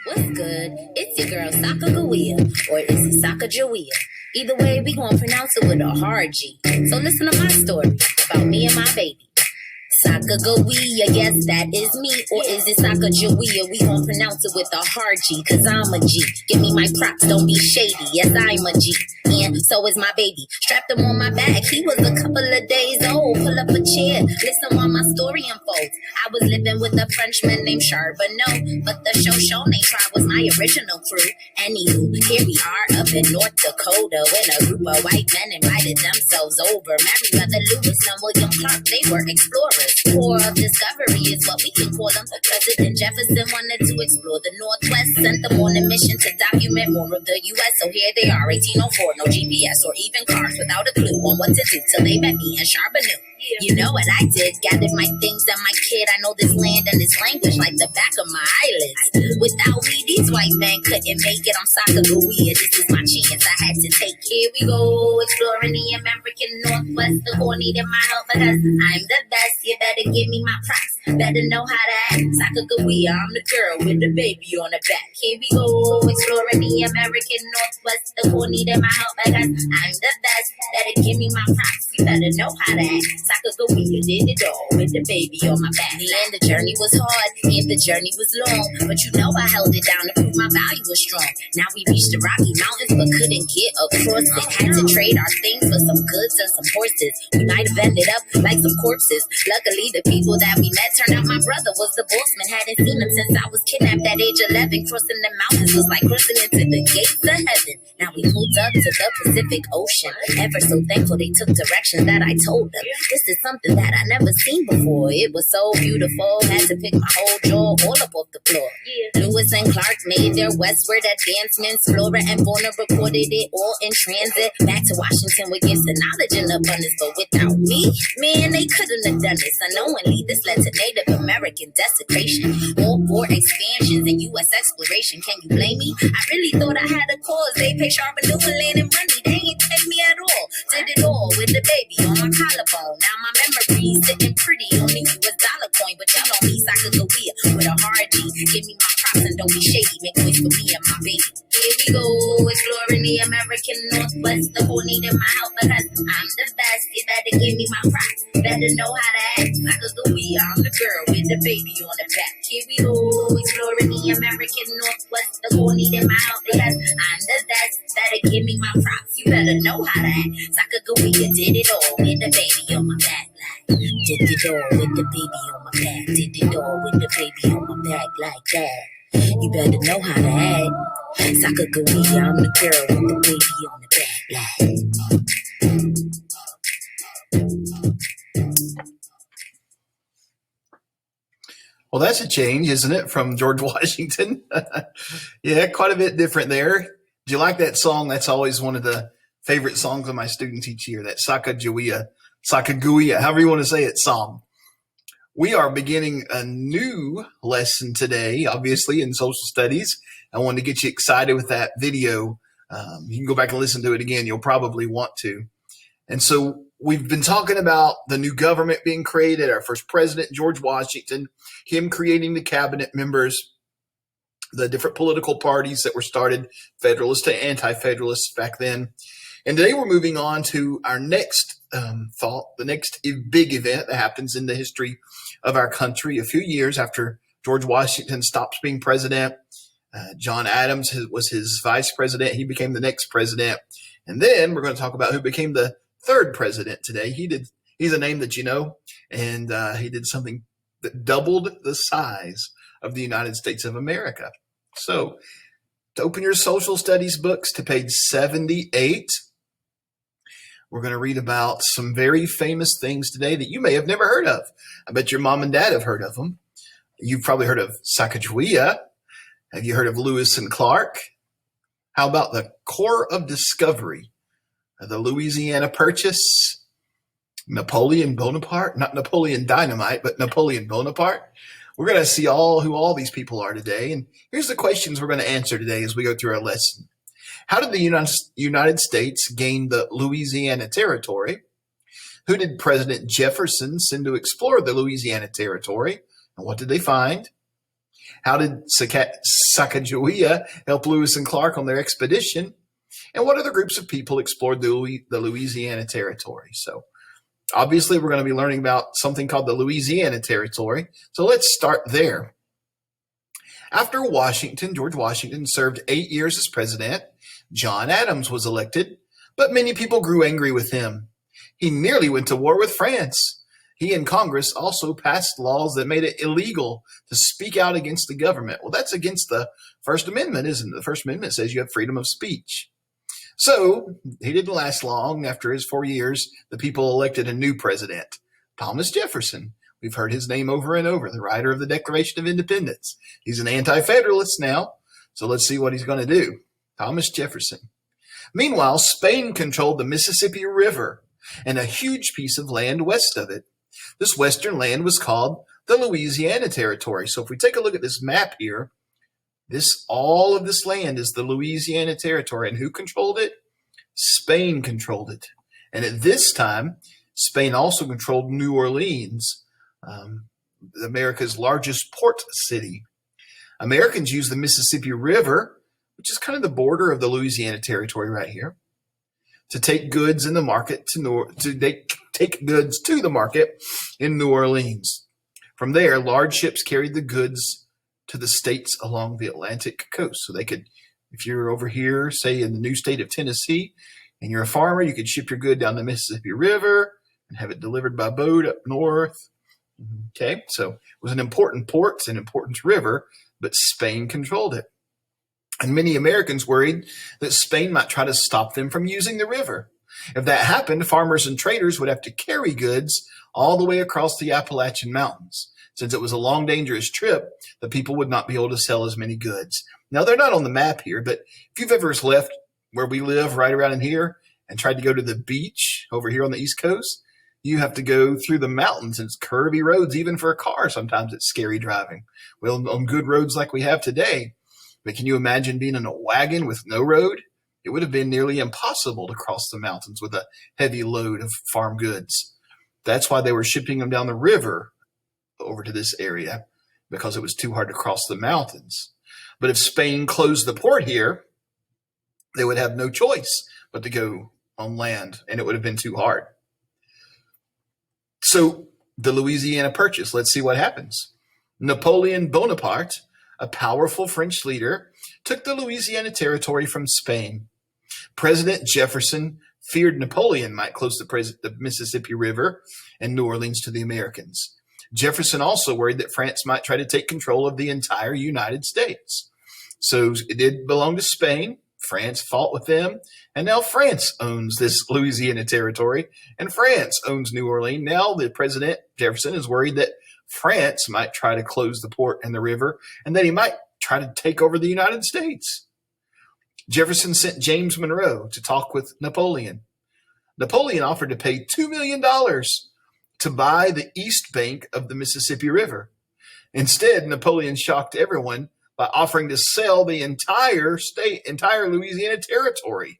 What's good? It's your girl Sacagawea, or is it Sacagawea? Either way, we gon' pronounce it with a hard G. So listen to my story about me and my baby. Sacagawea, yes, that is me. Or is it Sacagawea? We gon' pronounce it with a hard G, cause I'm a G. Give me my props, don't be shady. Yes, I'm a G. And so is my baby. Strapped him on my back, he was a couple of days old. Pull up a chair, listen while my story unfolds. I was living with a Frenchman named Charbonneau, but the Shoshone tribe was my original crew. Anywho, here we are up in North Dakota when a group of white men invited themselves over. Meriwether Lewis and William Clark, they were explorers. Core of discovery is what we can call them. President Jefferson wanted to explore the Northwest, sent them on a mission to document more of the U.S. So here they are, 1804, no GPS or even cars, without a clue on what to do till they met me in Charbonneau. You know what I did, gathered my things and my kid. I know this land and this language like the back of my eyelids. Without me, these white men couldn't make it. I'm Sacagawea, this is my chance I had to take. Here we go, exploring the American Northwest. The war needed my help because I'm the best. You better give me my props, better know how to act. Sacagawea, I'm the girl with the baby on the back. Here we go, exploring the American Northwest. The war needed my help because I'm the best. Better give me my props, you better know how to act. Sacagawea did it all with the baby on my back. And the journey was hard, and the journey was long, but you know I held it down to prove my value was strong. Now we reached the Rocky Mountains, but couldn't get across it. Had to trade our things for some goods and some horses. We might have ended up like some corpses. Luckily, the people that we met turned out my brother was the bossman. Hadn't seen him since I was kidnapped at age 11. Crossing the mountains was like crossing into the gates of heaven. Now we pulled up to the Pacific Ocean. Ever so thankful they took directions that I told them. This is something that I never seen before. It was so beautiful, had to pick my whole jaw all up off the floor. Lewis and Clark made their westward advancements. Flora and Bonner recorded it all in transit. Back to Washington with gifts of knowledge and abundance. But without me, man, they couldn't have done this. Unknowingly, this led to Native American desecration. All war expansions and U.S. exploration. Can you blame me? I really thought I had a cause. They pay Charbonneau for land and money. They ain't pay me at all. Did it all with the baby on my collarbone. Now my memory's sitting pretty on the U.S. dollar coin. But y'all know me, Sacagawea, with a hard G. Give me my props and don't be shady. Make ways for me and my baby. Here we go, exploring the American Northwest. The whole needed my help because I'm the best. You better give me my props. Better know how to act. Sacagawea, I'm the girl with the baby on the back. Here we go, exploring the American Northwest. The whole needed my help because I'm the best. Better give me my props. You better know how to act. Sacagawea did it all with the baby on my back. Did it all with the baby on my back. Did it all with the baby on my back like that. You better know how to act. Sacagawea, I'm the girl with the baby on the back like. Well, that's a change, isn't it, from George Washington? Yeah, quite a bit different there. Do you like that song? That's always one of the favorite songs of my students each year, that Sacagawea, however you want to say it, song. We are beginning a new lesson today, obviously, in social studies. I wanted to get you excited with that video. You can go back and listen to it again. You'll probably want to. And so we've been talking about the new government being created, our first president, George Washington, him creating the cabinet members, the different political parties that were started, Federalists to Anti-Federalists back then. And today we're moving on to our next thought, the next big event that happens in the history of our country. A few years after George Washington stops being president, John Adams was his vice president. He became the next president. And then we're going to talk about who became the third president today. He's a name that you know, and he did something that doubled the size of the United States of America. So to open your social studies books to page 78, we're going to read about some very famous things today that you may have never heard of. I bet your mom and dad have heard of them. You've probably heard of Sacagawea. Have you heard of Lewis and Clark? How about the Corps of Discovery, the Louisiana Purchase, Napoleon Bonaparte, not Napoleon Dynamite, but Napoleon Bonaparte? We're going to see who all these people are today. And here's the questions we're going to answer today as we go through our lesson. How did the United States gain the Louisiana Territory? Who did President Jefferson send to explore the Louisiana Territory? And what did they find? How did Sacagawea help Lewis and Clark on their expedition? And what other groups of people explored the Louisiana Territory? So obviously we're going to be learning about something called the Louisiana Territory. So let's start there. After George Washington served 8 years as president, John Adams was elected, but many people grew angry with him. He nearly went to war with France. He and Congress also passed laws that made it illegal to speak out against the government. Well, that's against the First Amendment, isn't it? The First Amendment says you have freedom of speech. So he didn't last long. After his 4 years, the people elected a new president, Thomas Jefferson. We've heard his name over and over, the writer of the Declaration of Independence. He's an anti-federalist now, so let's see what he's going to do. Thomas Jefferson. Meanwhile, Spain controlled the Mississippi River and a huge piece of land west of it. This western land was called the Louisiana Territory. So if we take a look at this map here, all of this land is the Louisiana Territory. And who controlled it? Spain controlled it. And at this time, Spain also controlled New Orleans, America's largest port city. Americans used the Mississippi River, which is kind of the border of the Louisiana Territory right here, to take goods in the market take goods to the market in New Orleans. From there, large ships carried the goods to the states along the Atlantic coast. So they could, if you're over here, say in the new state of Tennessee, and you're a farmer, you could ship your good down the Mississippi River and have it delivered by boat up north. Okay, so it was an important port, an important river, but Spain controlled it. And many Americans worried that Spain might try to stop them from using the river. If that happened, farmers and traders would have to carry goods all the way across the Appalachian Mountains. Since it was a long, dangerous trip, the people would not be able to sell as many goods. Now, they're not on the map here, but if you've ever left where we live right around in here and tried to go to the beach over here on the East Coast, you have to go through the mountains and it's curvy roads. Even for a car, sometimes it's scary driving. Well, on good roads like we have today, but can you imagine being in a wagon with no road? It would have been nearly impossible to cross the mountains with a heavy load of farm goods. That's why they were shipping them down the river over to this area, because it was too hard to cross the mountains. But if Spain closed the port here, they would have no choice but to go on land, and it would have been too hard. So the Louisiana Purchase, let's see what happens. Napoleon Bonaparte, a powerful French leader, took the Louisiana Territory from Spain. President Jefferson feared Napoleon might close the Mississippi River and New Orleans to the Americans. Jefferson also worried that France might try to take control of the entire United States. So it did belong to Spain. France fought with them, and now France owns this Louisiana Territory, and France owns New Orleans. Now the President Jefferson is worried that France might try to close the port and the river, and that he might try to take over the United States. Jefferson sent James Monroe to talk with Napoleon. Napoleon offered to pay $2 million to buy the east bank of the Mississippi River. Instead, Napoleon shocked everyone by offering to sell the entire Louisiana Territory.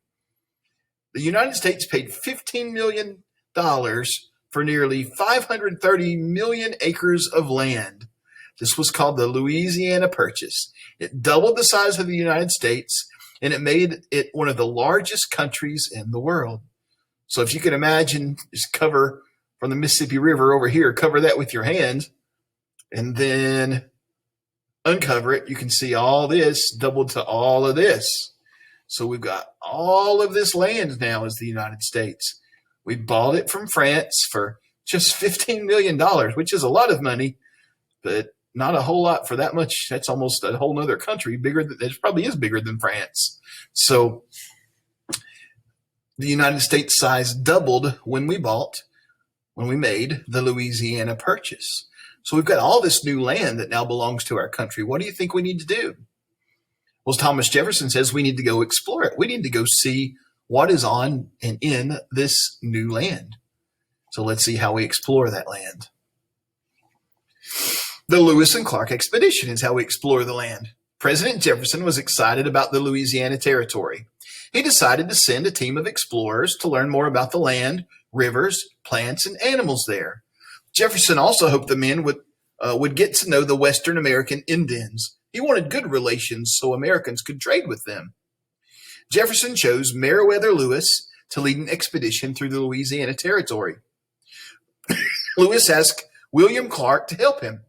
The United States paid $15 million for nearly 530 million acres of land. This was called the Louisiana Purchase. It doubled the size of the United States, and it made it one of the largest countries in the world. So if you can imagine, just cover from the Mississippi River over here, cover that with your hand, and then uncover it, you can see all this doubled to all of this. So we've got all of this land now as the United States. We bought it from France for just $15 million, which is a lot of money, but not a whole lot for that much. That's almost a whole nother country, it probably is bigger than France. So the United States size doubled when we made the Louisiana Purchase. So we've got all this new land that now belongs to our country. What do you think we need to do? Well, Thomas Jefferson says we need to go explore it. We need to go see what is on and in this new land. So let's see how we explore that land. The Lewis and Clark expedition is how we explore the land. President Jefferson was excited about the Louisiana Territory. He decided to send a team of explorers to learn more about the land, rivers, plants, and animals there. Jefferson also hoped the men would would get to know the Western American Indians. He wanted good relations so Americans could trade with them. Jefferson chose Meriwether Lewis to lead an expedition through the Louisiana Territory. Lewis asked William Clark to help him.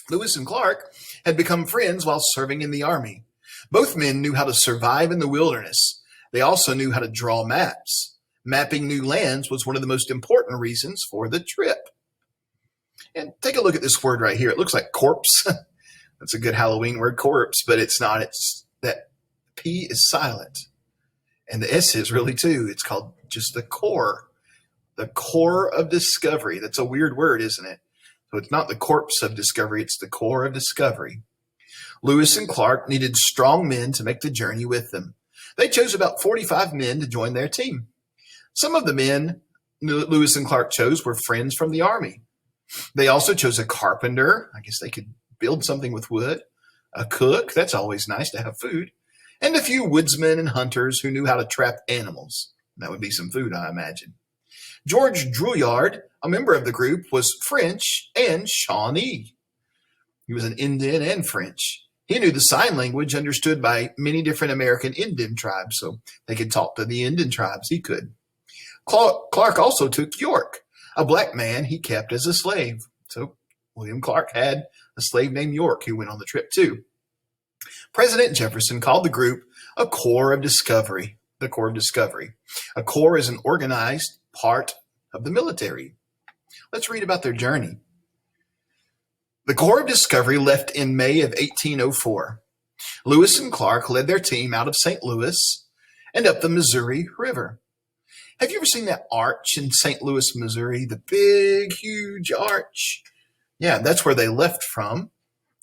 Lewis and Clark had become friends while serving in the army. Both men knew how to survive in the wilderness. They also knew how to draw maps. Mapping new lands was one of the most important reasons for the trip. And take a look at this word right here. It looks like corpse. That's a good Halloween word, corpse, but it's not. It's that P is silent. And the S is really too. It's called just the core of discovery. That's a weird word, isn't it? So it's not the corpse of discovery. It's the core of discovery. Lewis and Clark needed strong men to make the journey with them. They chose about 45 men to join their team. Some of the men Lewis and Clark chose were friends from the army. They also chose a carpenter. I guess they could build something with wood. A cook. That's always nice to have food. And a few woodsmen and hunters who knew how to trap animals. That would be some food, I imagine. George Drouillard, a member of the group, was French and Shawnee. He was an Indian and French. He knew the sign language understood by many different American Indian tribes, so they could talk to the Indian tribes. He could. Clark also took York, a black man he kept as a slave. So William Clark had a slave named York who went on the trip too. President Jefferson called the group a Corps of Discovery. The Corps of Discovery. A corps is an organized part of the military. Let's read about their journey. The Corps of Discovery left in May of 1804. Lewis and Clark led their team out of St. Louis and up the Missouri River. Have you ever seen that arch in St. Louis, Missouri? The big, huge arch. Yeah, that's where they left from.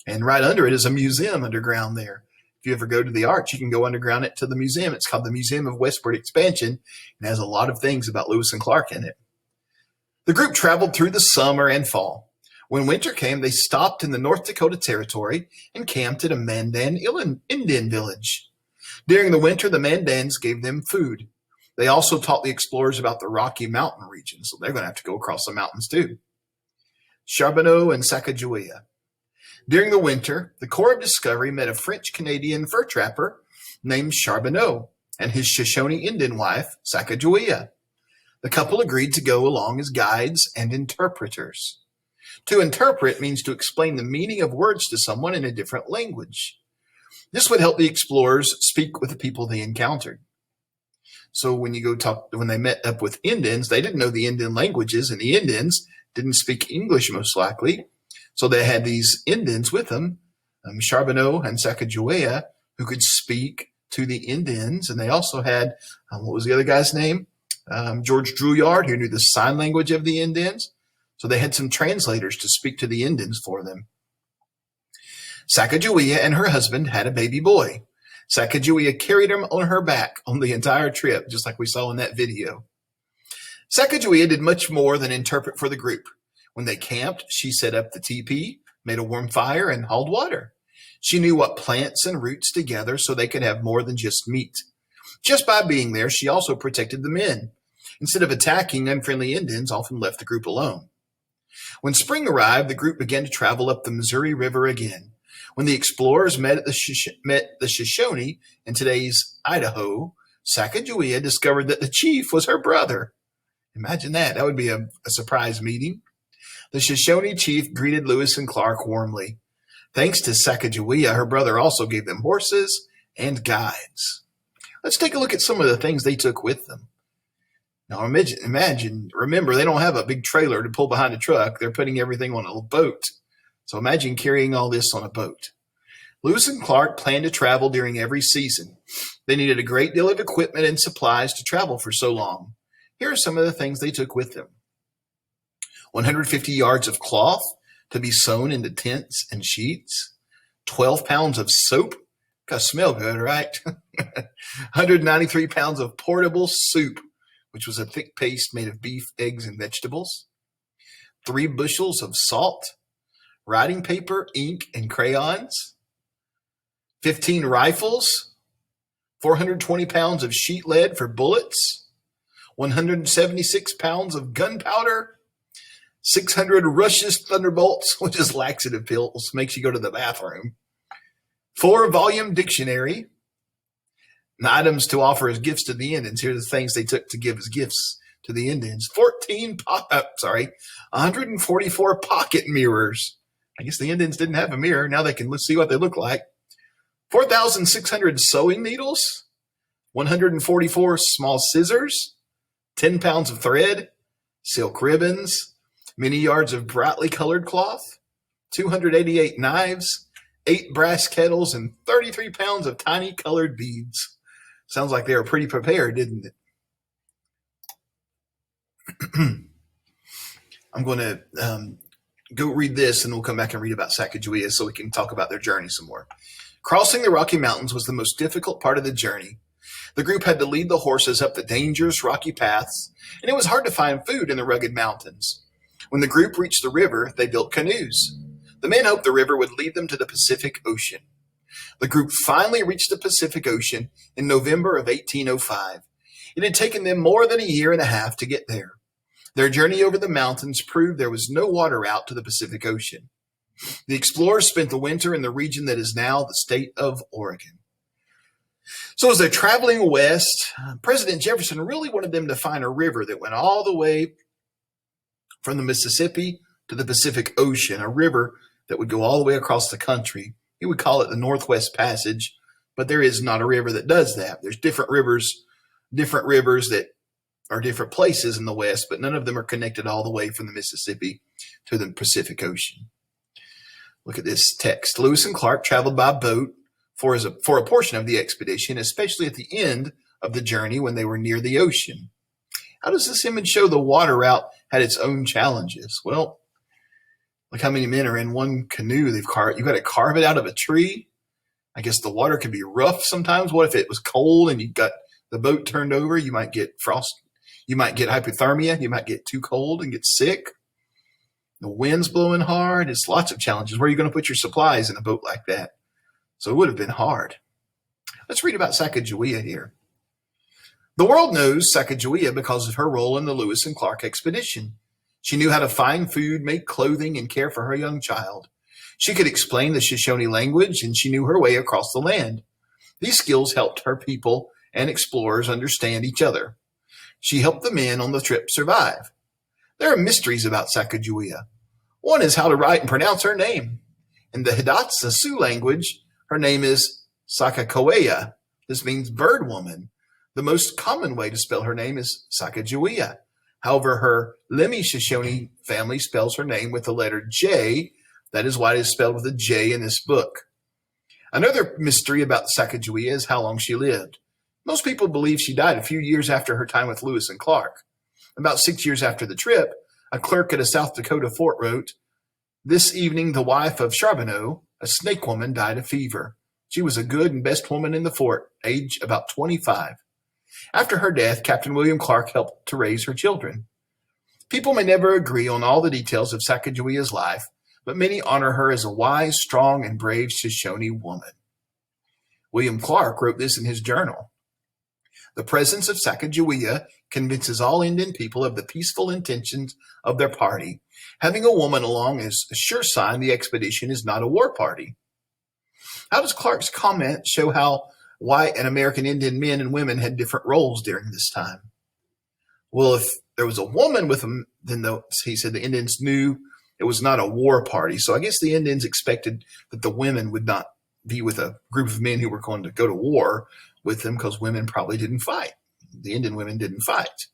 And right under it is a museum underground there. If you ever go to the arch, you can go underground it to the museum. It's called the Museum of Westward Expansion and has a lot of things about Lewis and Clark in it. The group traveled through the summer and fall. When winter came, they stopped in the North Dakota Territory and camped at a Mandan Indian village. During the winter, the Mandans gave them food. They also taught the explorers about the Rocky Mountain region, so they're going to have to go across the mountains too. Charbonneau and Sacagawea. During the winter, the Corps of Discovery met a French-Canadian fur trapper named Charbonneau and his Shoshone Indian wife, Sacagawea. The couple agreed to go along as guides and interpreters. To interpret means to explain the meaning of words to someone in a different language. This would help the explorers speak with the people they encountered. So when they met up with Indians, they didn't know the Indian languages, and the Indians didn't speak English most likely. So they had these Indians with them, Charbonneau and Sacagawea, who could speak to the Indians. And they also had, what was the other guy's name? George Drouillard, who knew the sign language of the Indians. So they had some translators to speak to the Indians for them. Sacagawea and her husband had a baby boy. Sacagawea carried him on her back on the entire trip, just like we saw in that video. Sacagawea did much more than interpret for the group. When they camped, she set up the teepee, made a warm fire, and hauled water. She knew what plants and roots together so they could have more than just meat. Just by being there, she also protected the men. Instead of attacking, unfriendly Indians often left the group alone. When spring arrived, the group began to travel up the Missouri River again. When the explorers met the Shoshone in today's Idaho, Sacagawea discovered that the chief was her brother. Imagine that. That would be a surprise meeting. The Shoshone chief greeted Lewis and Clark warmly. Thanks to Sacagawea, her brother also gave them horses and guides. Let's take a look at some of the things they took with them. Now remember, they don't have a big trailer to pull behind a truck. They're putting everything on a boat. So imagine carrying all this on a boat. Lewis and Clark planned to travel during every season. They needed a great deal of equipment and supplies to travel for so long. Here are some of the things they took with them. 150 yards of cloth to be sewn into tents and sheets. 12 pounds of soap. Gotta smell good, right? 193 pounds of portable soup, which was a thick paste made of beef, eggs, and vegetables. 3 bushels of salt. Writing paper, ink, and crayons. 15 rifles. 420 pounds of sheet lead for bullets. 176 pounds of gunpowder. 600 Rush's Thunderbolts, which is laxative pills, makes you go to the bathroom. 4-volume dictionary. And items to offer as gifts to the Indians. Here are the things they took to give as gifts to the Indians. 144 pocket mirrors. I guess the Indians didn't have a mirror. Now they can see what they look like. 4,600 sewing needles. 144 small scissors. 10 pounds of thread. Silk ribbons. Many yards of brightly colored cloth. 288 knives. 8 brass kettles and 33 pounds of tiny colored beads. Sounds like they were pretty prepared, didn't it? I'm going to go read this, and we'll come back and read about Sacagawea so we can talk about their journey some more. Crossing the Rocky Mountains was the most difficult part of the journey. The group had to lead the horses up the dangerous rocky paths, and it was hard to find food in the rugged mountains. When the group reached the river, they built canoes. The men hoped the river would lead them to the Pacific Ocean. The group finally reached the Pacific Ocean in November of 1805. It had taken them more than a year and a half to get there. Their journey over the mountains proved there was no water route to the Pacific Ocean. The explorers spent the winter in the region that is now the state of Oregon. So as they're traveling west, President Jefferson really wanted them to find a river that went all the way from the Mississippi to the Pacific Ocean, a river that would go all the way across the country. He would call it the Northwest Passage, but there is not a river that does that. There's different rivers that are different places in the West, but none of them are connected all the way from the Mississippi to the Pacific Ocean. Look at this text. Lewis and Clark traveled by boat for a portion of the expedition, especially at the end of the journey when they were near the ocean. How does this image show the water route had its own challenges? Well, look how many men are in one canoe. You've got to carve it out of a tree. I guess the water can be rough sometimes. What if it was cold and you got the boat turned over? You might get frost. You might get hypothermia. You might get too cold and get sick. The wind's blowing hard. It's lots of challenges. Where are you going to put your supplies in a boat like that? So it would have been hard. Let's read about Sacagawea here. The world knows Sacagawea because of her role in the Lewis and Clark expedition. She knew how to find food, make clothing, and care for her young child. She could explain the Shoshone language, and she knew her way across the land. These skills helped her people and explorers understand each other. She helped the men on the trip survive. There are mysteries about Sacagawea. One is how to write and pronounce her name. In the Hidatsa Sioux language, her name is Sakakawea. This means bird woman. The most common way to spell her name is Sacagawea. However, her Lemhi Shoshone family spells her name with the letter J. That is why it is spelled with a J in this book. Another mystery about Sacagawea is how long she lived. Most people believe she died a few years after her time with Lewis and Clark. About 6 years after the trip, a clerk at a South Dakota fort wrote, "This evening the wife of Charbonneau, a snake woman, died of fever. She was a good and best woman in the fort, age about 25. After her death, Captain William Clark helped to raise her children." People may never agree on all the details of Sacagawea's life, but many honor her as a wise, strong, and brave Shoshone woman. William Clark wrote this in his journal. The presence of Sacagawea convinces all Indian people of the peaceful intentions of their party. Having a woman along is a sure sign the expedition is not a war party. How does Clark's comment show how white and American Indian men and women had different roles during this time? Well, if there was a woman with them, then he said the Indians knew it was not a war party. So I guess the Indians expected that the women would not be with a group of men who were going to go to war with them because women probably didn't fight. The Indian women didn't fight.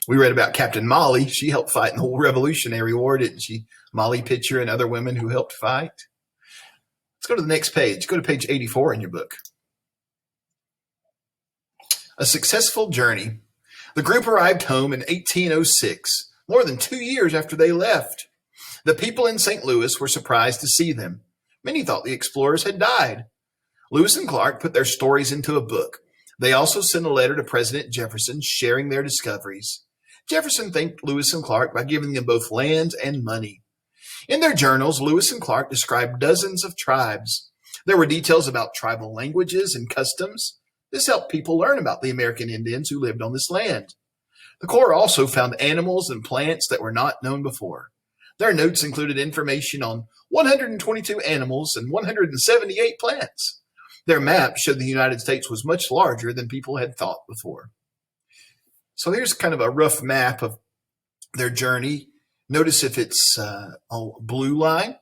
We read about Captain Molly. She helped fight in the whole Revolutionary War, didn't she? Molly Pitcher and other women who helped fight. Let's go to the next page. Go to page 84 in your book. A successful journey. The group arrived home in 1806, more than 2 years after they left. The people in St. Louis were surprised to see them. Many thought the explorers had died. Lewis and Clark put their stories into a book. They also sent a letter to President Jefferson sharing their discoveries. Jefferson thanked Lewis and Clark by giving them both lands and money. In their journals, Lewis and Clark described dozens of tribes. There were details about tribal languages and customs. This helped people learn about the American Indians who lived on this land. The Corps also found animals and plants that were not known before. Their notes included information on 122 animals and 178 plants. Their map showed the United States was much larger than people had thought before. So here's kind of a rough map of their journey. Notice if it's a blue line,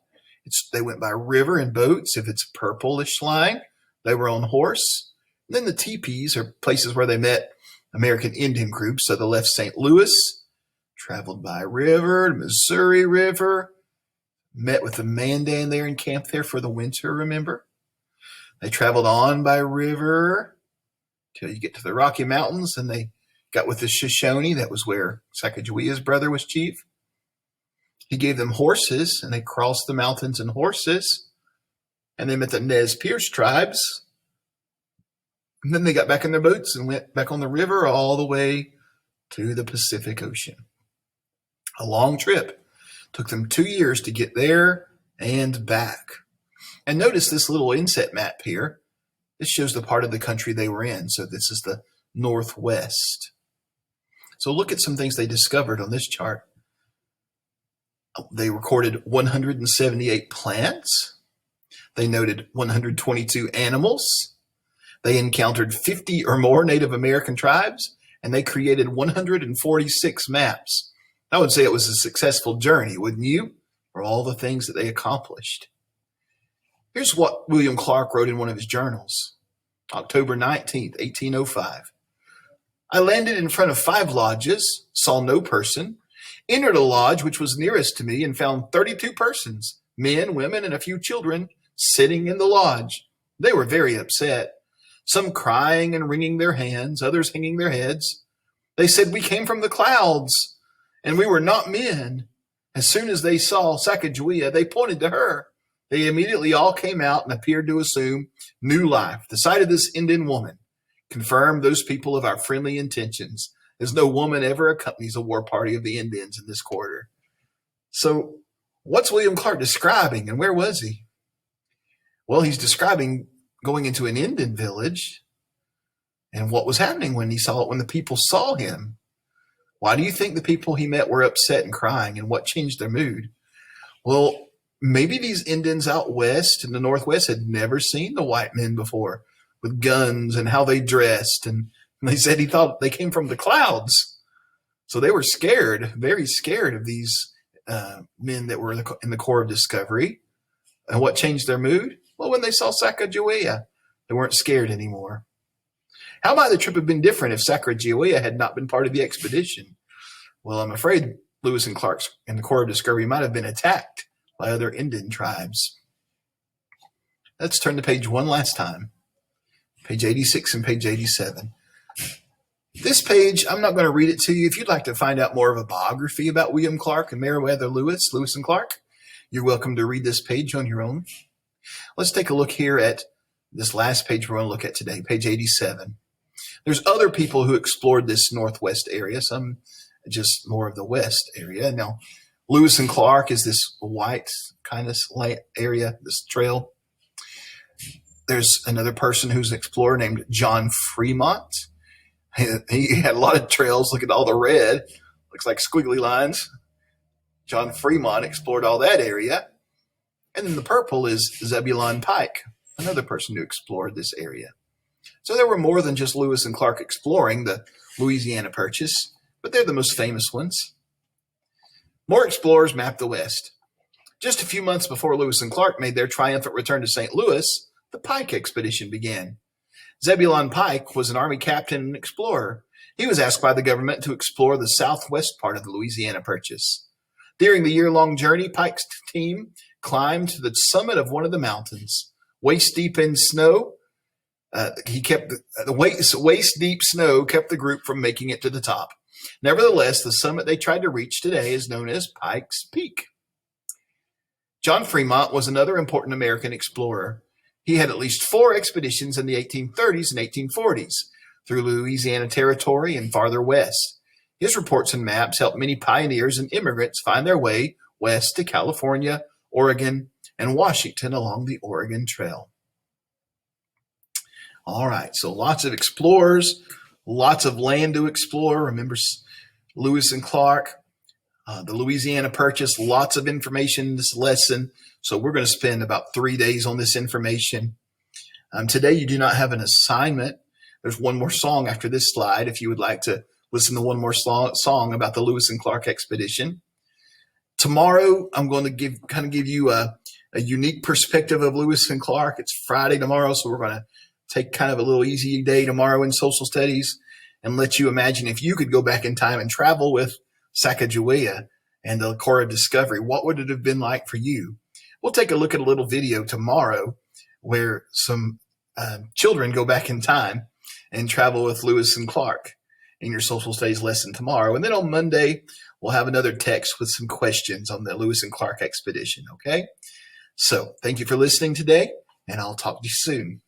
they went by river and boats. If it's a purplish line, they were on horse. And then the teepees are places where they met American Indian groups. So they left St. Louis, traveled by river, Missouri River, met with the Mandan there and camped there for the winter, remember? They traveled on by river till you get to the Rocky Mountains, and they got with the Shoshone. That was where Sacagawea's brother was chief. He gave them horses, and they crossed the mountains in horses. And they met the Nez Perce tribes. And then they got back in their boats and went back on the river all the way to the Pacific Ocean. A long trip. Took them 2 years to get there and back. And notice this little inset map here. This shows the part of the country they were in. So this is the Northwest. So look at some things they discovered on this chart. They recorded 178 plants. They noted 122 animals. They encountered 50 or more Native American tribes, and they created 146 maps. I would say it was a successful journey, wouldn't you? For all the things that they accomplished. Here's what William Clark wrote in one of his journals, October 19th, 1805. I landed in front of 5 lodges, saw no person, entered a lodge which was nearest to me and found 32 persons, men, women, and a few children, sitting in the lodge. They were very upset, some crying and wringing their hands, others hanging their heads. They said, we came from the clouds, and we were not men. As soon as they saw Sacagawea, they pointed to her. They immediately all came out and appeared to assume new life. The sight of this Indian woman confirmed those people of our friendly intentions, as no woman ever accompanies a war party of the Indians in this quarter. So what's William Clark describing, and where was he? Well, he's describing going into an Indian village and what was happening when the people saw him. Why do you think the people he met were upset and crying, and what changed their mood? Well, maybe these Indians out west in the Northwest had never seen the white men before with guns and how they dressed. And they said he thought they came from the clouds. So they were scared, very scared of these men that were in the Corps of Discovery. And what changed their mood? Well, when they saw Sacagawea, they weren't scared anymore. How might the trip have been different if Sacagawea had not been part of the expedition? Well, I'm afraid Lewis and Clark and the Corps of Discovery might have been attacked by other Indian tribes. Let's turn to page one last time. Page 86 and page 87. This page, I'm not going to read it to you. If you'd like to find out more of a biography about William Clark and Meriwether Lewis, Lewis and Clark, you're welcome to read this page on your own. Let's take a look here at this last page we're going to look at today, page 87. There's other people who explored this Northwest area, some just more of the West area. Now, Lewis and Clark is this white kind of area, this trail. There's another person who's an explorer named John Fremont. He had a lot of trails. Look at all the red. Looks like squiggly lines. John Fremont explored all that area. And then the purple is Zebulon Pike, another person who explored this area. So there were more than just Lewis and Clark exploring the Louisiana Purchase, but they're the most famous ones. More explorers mapped the West. Just a few months before Lewis and Clark made their triumphant return to St. Louis, the Pike expedition began. Zebulon Pike was an Army captain and explorer. He was asked by the government to explore the southwest part of the Louisiana Purchase. During the year-long journey, Pike's team climbed to the summit of one of the mountains. Waist-deep in snow, waist-deep snow kept the group from making it to the top. Nevertheless, the summit they tried to reach today is known as Pike's Peak. John Fremont was another important American explorer. He had at least 4 expeditions in the 1830s and 1840s through Louisiana Territory and farther west. His reports and maps helped many pioneers and immigrants find their way west to California, Oregon, and Washington along the Oregon Trail. All right, so lots of explorers, lots of land to explore. Remember, Lewis and Clark, the Louisiana Purchase, lots of information in this lesson. So we're going to spend about 3 days on this information. Today, you do not have an assignment. There's one more song after this slide if you would like to listen to one more song about the Lewis and Clark expedition. Tomorrow, I'm going to give you a unique perspective of Lewis and Clark. It's Friday tomorrow, so we're going to take kind of a little easy day tomorrow in social studies and let you imagine if you could go back in time and travel with Sacagawea and the Cora Discovery, what would it have been like for you? We'll take a look at a little video tomorrow where some children go back in time and travel with Lewis and Clark in your social studies lesson tomorrow. And then on Monday, we'll have another text with some questions on the Lewis and Clark expedition, okay? So thank you for listening today, and I'll talk to you soon.